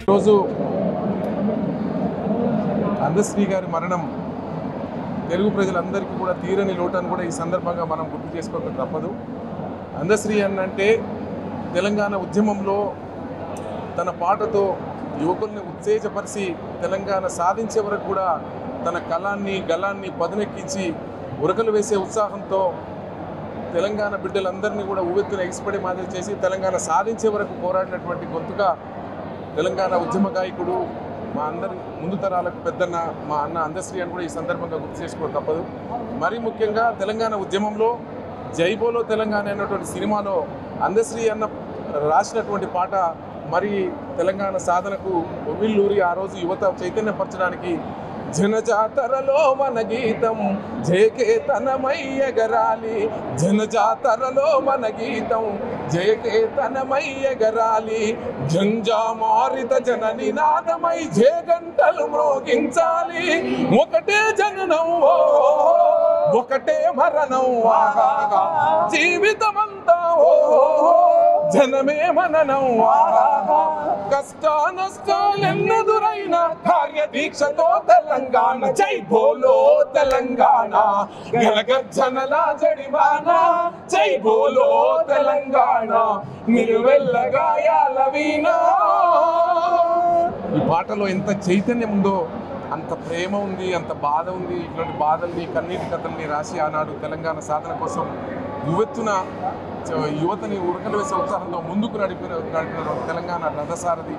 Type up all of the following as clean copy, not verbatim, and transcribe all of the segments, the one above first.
ఈరోజు అందశ్రీ గారి మరణం తెలుగు ప్రజలందరికీ కూడా తీరని లోటని కూడా ఈ సందర్భంగా మనం గుర్తు చేసుకోక తప్పదు. అందశ్రీ అంటే తెలంగాణ ఉద్యమంలో తన పాటతో యువకుల్ని ఉత్తేజపరిచి తెలంగాణ సాధించే వరకు కూడా తన కళాన్ని గళాన్ని పదునెక్కించి ఉరకలు వేసే ఉత్సాహంతో తెలంగాణ బిడ్డలందరినీ కూడా ఉవ్వెత్తున ఎగిసిపడి మాదిరి చేసి తెలంగాణ సాధించే వరకు పోరాడినటువంటి గొంతుగా తెలంగాణ ఉద్యమ గాయకుడు, మా అందరి ముందు తరాలకు పెద్దన్న మా అన్న అందశ్రీ అని కూడా ఈ సందర్భంగా గుర్తు చేసుకోక తప్పదు. మరీ ముఖ్యంగా తెలంగాణ ఉద్యమంలో జైబోలో తెలంగాణ అన్నటువంటి సినిమాలో అందశ్రీ అన్న రాసినటువంటి పాట మరి తెలంగాణ సాధనకు ఒవ్విల్లూరి ఆ రోజు యువత చైతన్యపరచడానికి జనజాతరలో మన గీతం జయకేతనమయ్యగరాలి, జనజాతరలో మన గీతం జయకేతనమయ్యగరాలి, జంజామారిత జన నినాదమై జయగంటలు మ్రోగించాలి, ఒకటే జననం ఒకటే మరణం జీవితమంతా జనమే మననం, కష్ట నష్టాలెన్నదురైన కార్యదీక్షతో తెలంగాణ జై బోలో తెలంగాణ, గలగర్జనల జడివాన జై బోలో తెలంగాణ, నిలువెల్లగాయాల వీణ. ఈ పాటలో ఎంత చైతన్యం ఉందో అంత ప్రేమ ఉంది, అంత బాధ ఉంది. ఇటువంటి బాధల్ని కన్నీటి కథల్ని రాసి ఆనాడు తెలంగాణ సాధన కోసం యువత్తున యువతని ఉరకలు వేసే ఉత్సాహంతో ముందుకు నడిపిన తెలంగాణ రథసారథి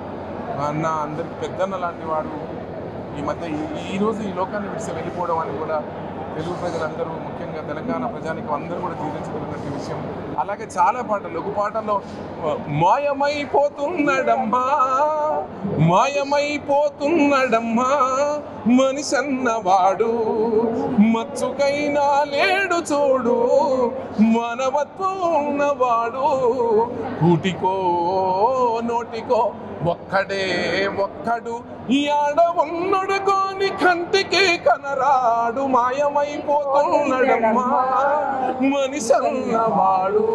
అన్న, అందరికి పెద్దన్న లాంటి వాడు ఈ మధ్య ఈరోజు ఈ లోకాన్ని విడిచి వెళ్ళిపోవడం అని కూడా తెలుగు ప్రజలందరూ, ముఖ్యంగా తెలంగాణ ప్రజానికి అందరూ కూడా జీవించగలిగినటువంటి విషయం. అలాగే చాలా పాటలు, ఒక పాటలో మాయమైపోతున్నడమ్మా మాయమైపోతున్నడమ్మా మనిషన్నవాడు, మచ్చుకైనా లేడు చూడు మానవత్వం ఉన్నవాడు, కూటికో నోటికో ఒక్కడే ఒక్కడు యాడ ఉన్నడు కోని కంటికి కనరాడు, మాయమైపోతున్నడమ్మా మనిషన్నవాడు.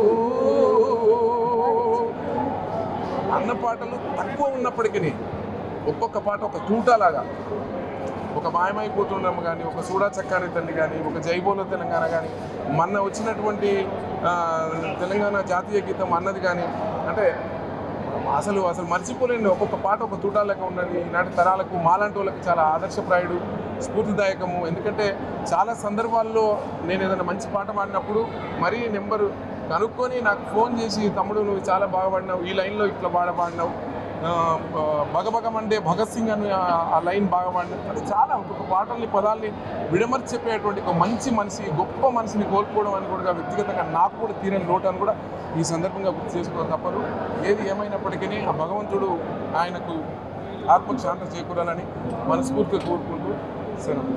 అన్న పాటలు తక్కువ ఉన్నప్పటికీ ఒక్కొక్క పాట ఒక తూటలాగా, ఒక మాయమైపోతుండడం కానీ, ఒక సూడా చక్కాని తల్లి కానీ, ఒక జైబోలో తెలంగాణ కానీ, మొన్న వచ్చినటువంటి తెలంగాణ జాతీయ గీతం అన్నది కానీ, అంటే అసలు మర్చిపోలేని ఒక్కొక్క పాట ఒక తూటాలక ఉన్నది. ఈనాటి తరాలకు మాలాంటి వాళ్ళకి చాలా ఆదర్శప్రాయుడు, స్ఫూర్తిదాయకము. ఎందుకంటే చాలా సందర్భాల్లో నేను ఏదైనా మంచి పాట పాడినప్పుడు మరీ నెంబరు కనుక్కొని నాకు ఫోన్ చేసి, తమ్ముడు నువ్వు చాలా బాగా పాడినావు, ఈ లైన్లో ఇట్లా పాడినావు, భగభగమంటే భగత్ సింగ్ అని ఆ లైన్ బాగా పాడినావు. అది చాలా ఒక్కొక్క పాటల్ని పదాల్ని విడమర్చి చెప్పేటువంటి ఒక మంచి మనిషి, గొప్ప మనిషిని కోల్పోవడం అని కూడా వ్యక్తిగతంగా నాకు కూడా తీరని లోటు అని కూడా ఈ సందర్భంగా గుర్తు చేసుకోక తప్పదు. ఏది ఏమైనప్పటికీ ఆ భగవంతుడు ఆయనకు ఆత్మకు శాంతి చేకూరాలని మనస్ఫూర్తిగా కోరుకుంటూ సెలవు.